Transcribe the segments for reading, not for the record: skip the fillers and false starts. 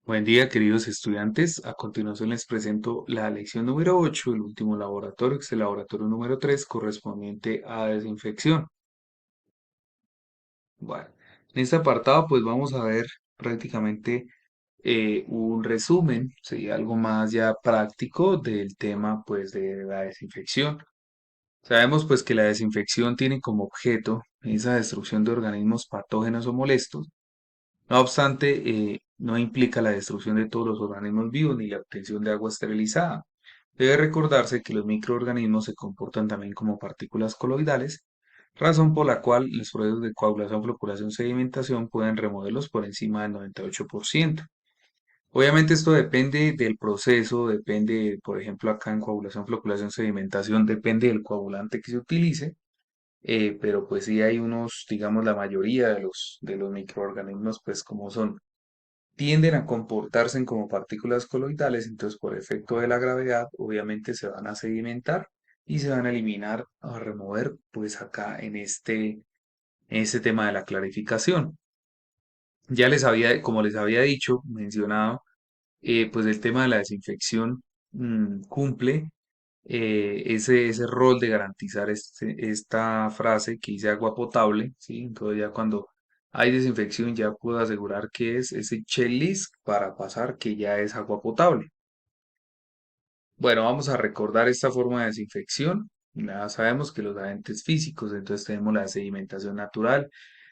Buen día, queridos estudiantes. A continuación les presento la lección número 8, el último laboratorio, que es el laboratorio número 3, correspondiente a desinfección. Bueno, en este apartado pues vamos a ver prácticamente un resumen, sería algo más ya práctico del tema pues de la desinfección. Sabemos pues que la desinfección tiene como objeto esa destrucción de organismos patógenos o molestos. No obstante, no implica la destrucción de todos los organismos vivos ni la obtención de agua esterilizada. Debe recordarse que los microorganismos se comportan también como partículas coloidales, razón por la cual los procesos de coagulación, floculación, sedimentación pueden removerlos por encima del 98%. Obviamente esto depende del proceso, depende, por ejemplo, acá en coagulación, floculación, sedimentación, depende del coagulante que se utilice, pero pues sí hay unos, digamos, la mayoría de los microorganismos, pues como son tienden a comportarse como partículas coloidales, entonces por efecto de la gravedad, obviamente se van a sedimentar y se van a eliminar, a remover, pues acá en este tema de la clarificación. Ya les había, como les había dicho, mencionado, pues el tema de la desinfección cumple ese rol de garantizar esta frase que dice agua potable, ¿sí? Entonces ya cuando hay desinfección ya puedo asegurar que es ese checklist para pasar que ya es agua potable. Bueno, vamos a recordar esta forma de desinfección. Ya sabemos que los agentes físicos, entonces tenemos la sedimentación natural,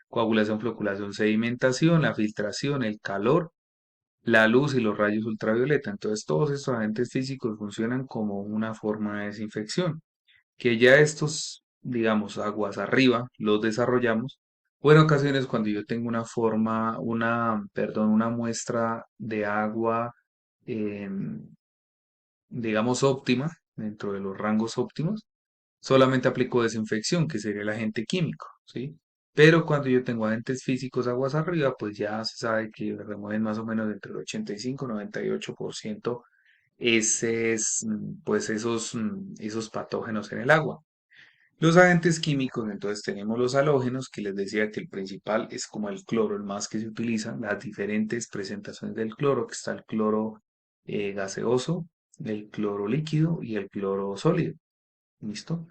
coagulación, floculación, sedimentación, la filtración, el calor, la luz y los rayos ultravioleta. Entonces todos estos agentes físicos funcionan como una forma de desinfección. Que ya estos, digamos, aguas arriba, los desarrollamos, o en ocasiones cuando yo tengo una muestra de agua, em, digamos, óptima, dentro de los rangos óptimos, solamente aplico desinfección, que sería el agente químico, ¿sí? Pero cuando yo tengo agentes físicos aguas arriba, pues ya se sabe que remueven más o menos entre el 85 y 98% pues esos patógenos en el agua. Los agentes químicos, entonces tenemos los halógenos, que les decía que el principal es como el cloro, el más que se utiliza, las diferentes presentaciones del cloro, que está el cloro gaseoso, el cloro líquido y el cloro sólido. ¿Listo?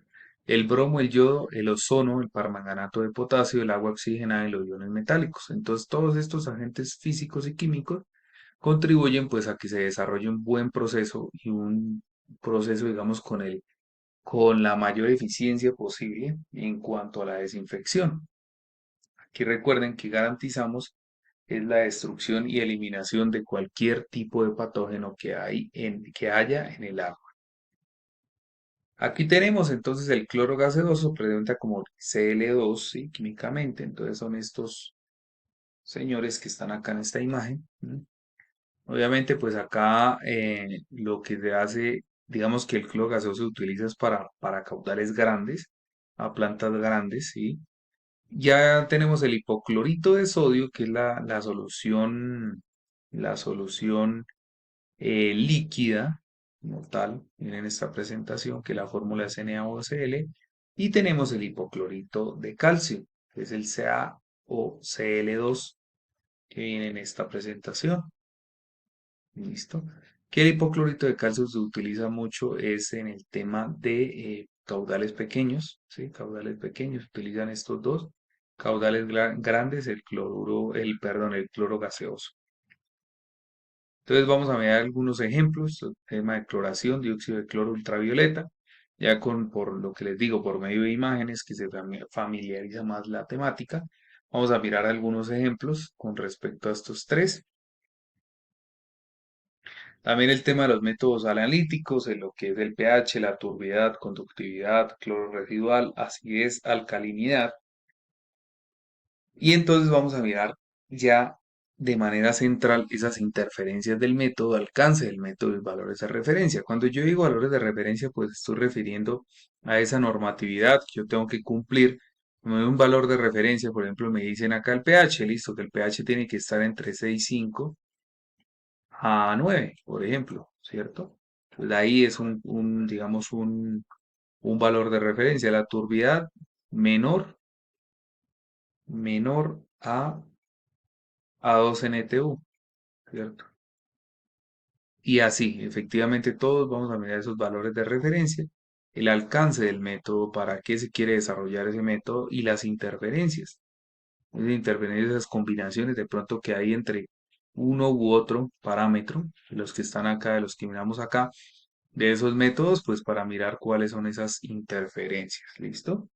El bromo, el yodo, el ozono, el permanganato de potasio, el agua oxigenada y los iones metálicos. Entonces, todos estos agentes físicos y químicos contribuyen pues a que se desarrolle un buen proceso y un proceso, digamos, con la mayor eficiencia posible en cuanto a la desinfección. Aquí recuerden que garantizamos es la destrucción y eliminación de cualquier tipo de patógeno que haya en el agua. Aquí tenemos entonces el cloro gaseoso, presenta como Cl2, ¿sí? Químicamente, entonces son estos señores que están acá en esta imagen. ¿Sí? Obviamente, pues acá lo que se hace, digamos que el cloro gaseoso se utiliza es para caudales grandes, a plantas grandes, ¿sí? Ya tenemos el hipoclorito de sodio, que es la solución líquida, como tal, miren esta presentación, que la fórmula es NaOCl, y tenemos el hipoclorito de calcio, que es el CaOCl2, que viene en esta presentación. ¿Listo? Que el hipoclorito de calcio se utiliza mucho es en el tema de caudales pequeños, ¿sí? Caudales pequeños, utilizan estos dos. Caudales grandes, el cloro gaseoso. Entonces vamos a ver algunos ejemplos, el tema de cloración, dióxido de cloro ultravioleta, ya por lo que les digo, por medio de imágenes que se familiariza más la temática. Vamos a mirar algunos ejemplos con respecto a estos tres. También el tema de los métodos analíticos, en lo que es el pH, la turbiedad, conductividad, cloro residual, acidez, alcalinidad. Y entonces vamos a mirar ya de manera central esas interferencias del método, alcance del método y valores de referencia. Cuando yo digo valores de referencia, pues estoy refiriendo a esa normatividad que yo tengo que cumplir. Me doy un valor de referencia, por ejemplo, me dicen acá el pH, listo, que el pH tiene que estar entre 6,5 a 9, por ejemplo, ¿cierto? Pues ahí es digamos, un valor de referencia. La turbidez menor a 2 NTU, ¿cierto? Y así, efectivamente, todos vamos a mirar esos valores de referencia, el alcance del método, para qué se quiere desarrollar ese método y las interferencias. Esas interferencias, esas combinaciones de pronto que hay entre uno u otro parámetro, los que están acá, de los que miramos acá, de esos métodos, pues para mirar cuáles son esas interferencias. ¿Listo?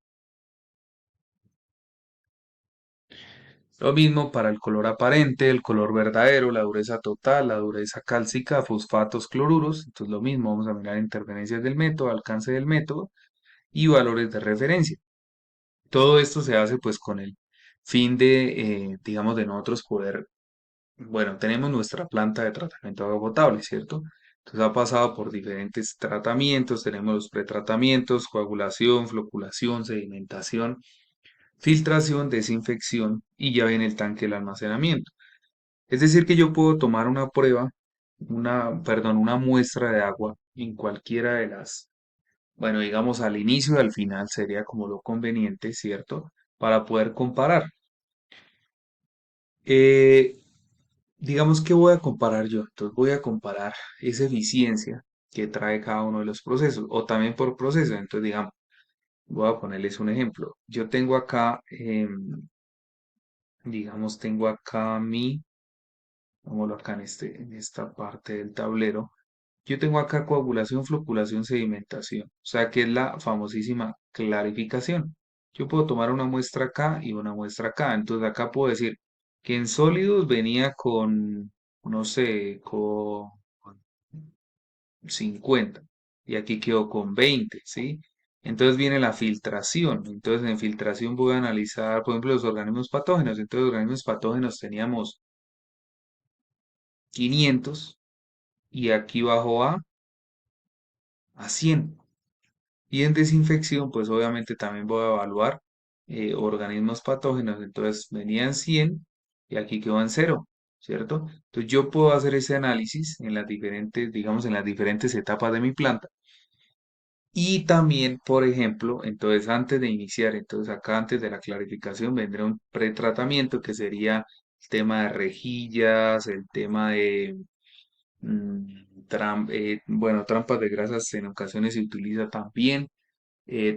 Lo mismo para el color aparente, el color verdadero, la dureza total, la dureza cálcica, fosfatos, cloruros. Entonces lo mismo, vamos a mirar interferencias del método, alcance del método y valores de referencia. Todo esto se hace pues con el fin de, digamos, de nosotros poder, bueno, tenemos nuestra planta de tratamiento de agua potable, ¿cierto? Entonces ha pasado por diferentes tratamientos, tenemos los pretratamientos, coagulación, floculación, sedimentación, filtración, desinfección y ya viene el tanque del almacenamiento. Es decir, que yo puedo tomar una prueba, perdón, una muestra de agua en cualquiera de las, bueno, digamos al inicio y al final sería como lo conveniente, ¿cierto? Para poder comparar. Eh, digamos que voy a comparar yo, entonces voy a comparar esa eficiencia que trae cada uno de los procesos, o también por proceso. Entonces, digamos, voy a ponerles un ejemplo. Yo tengo acá, digamos, tengo acá vámonos acá en esta parte del tablero. Yo tengo acá coagulación, floculación, sedimentación, o sea que es la famosísima clarificación. Yo puedo tomar una muestra acá y una muestra acá, entonces acá puedo decir que en sólidos venía con, no sé, con 50 y aquí quedó con 20, ¿sí? Entonces viene la filtración, entonces en filtración voy a analizar, por ejemplo, los organismos patógenos, entonces los organismos patógenos teníamos 500 y aquí bajó a 100. Y en desinfección, pues obviamente también voy a evaluar organismos patógenos. Entonces venían 100 y aquí quedó en 0, ¿cierto? Entonces yo puedo hacer ese análisis en las diferentes, digamos, en las diferentes etapas de mi planta. Y también, por ejemplo, entonces antes de iniciar, entonces acá antes de la clarificación vendrá un pretratamiento que sería el tema de rejillas, el tema de bueno, trampas de grasas en ocasiones se utiliza también,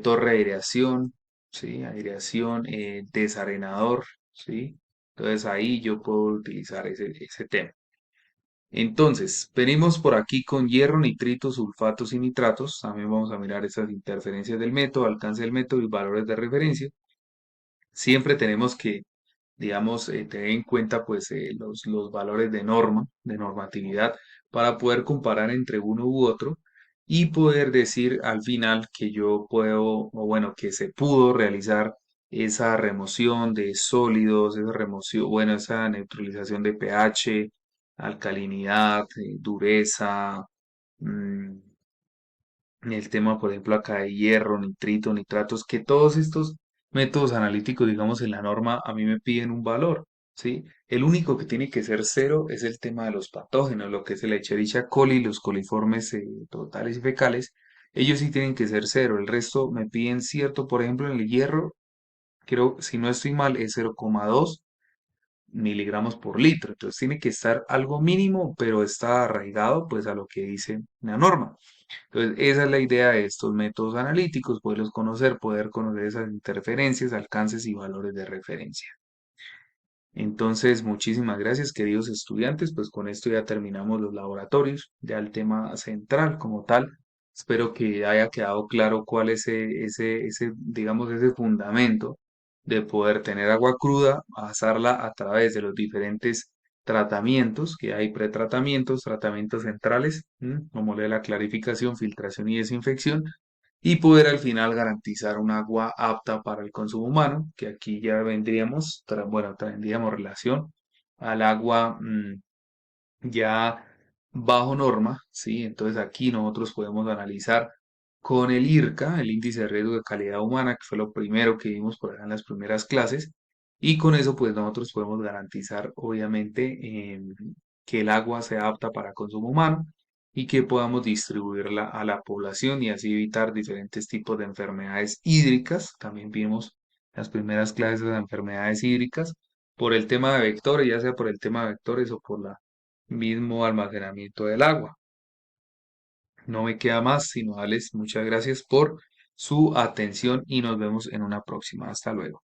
torre de aireación, ¿sí? Aireación, desarenador, ¿sí? Entonces ahí yo puedo utilizar ese tema. Entonces, venimos por aquí con hierro, nitritos, sulfatos y nitratos. También vamos a mirar esas interferencias del método, alcance del método y valores de referencia. Siempre tenemos que, digamos, tener en cuenta pues los valores de norma, de normatividad, para poder comparar entre uno u otro y poder decir al final que yo puedo, o bueno, que se pudo realizar esa remoción de sólidos, esa remoción, bueno, esa neutralización de pH, alcalinidad, dureza, mm, el tema, por ejemplo, acá de hierro, nitrito, nitratos, que todos estos métodos analíticos, digamos, en la norma, a mí me piden un valor, ¿sí? El único que tiene que ser cero es el tema de los patógenos, lo que es el Escherichia coli, los coliformes totales y fecales, ellos sí tienen que ser cero, el resto me piden cierto, por ejemplo, en el hierro, creo, si no estoy mal, es 0,2 miligramos por litro, entonces tiene que estar algo mínimo, pero está arraigado pues a lo que dice la norma. Entonces, esa es la idea de estos métodos analíticos, poder conocer esas interferencias, alcances y valores de referencia. Entonces, muchísimas gracias, queridos estudiantes. Pues con esto ya terminamos los laboratorios, ya el tema central como tal. Espero que haya quedado claro cuál es digamos, ese fundamento de poder tener agua cruda, pasarla a través de los diferentes tratamientos, que hay pretratamientos, tratamientos centrales, como lo de la clarificación, filtración y desinfección, y poder al final garantizar un agua apta para el consumo humano, que aquí ya vendríamos, bueno, tendríamos relación al agua ya bajo norma, ¿sí? Entonces aquí nosotros podemos analizar con el IRCA, el índice de riesgo de calidad humana, que fue lo primero que vimos por allá en las primeras clases, y con eso pues nosotros podemos garantizar obviamente que el agua sea apta para consumo humano y que podamos distribuirla a la población y así evitar diferentes tipos de enfermedades hídricas. También vimos las primeras clases de enfermedades hídricas por el tema de vectores, ya sea por el tema de vectores o por la mismo almacenamiento del agua. No me queda más sino darles muchas gracias por su atención y nos vemos en una próxima. Hasta luego.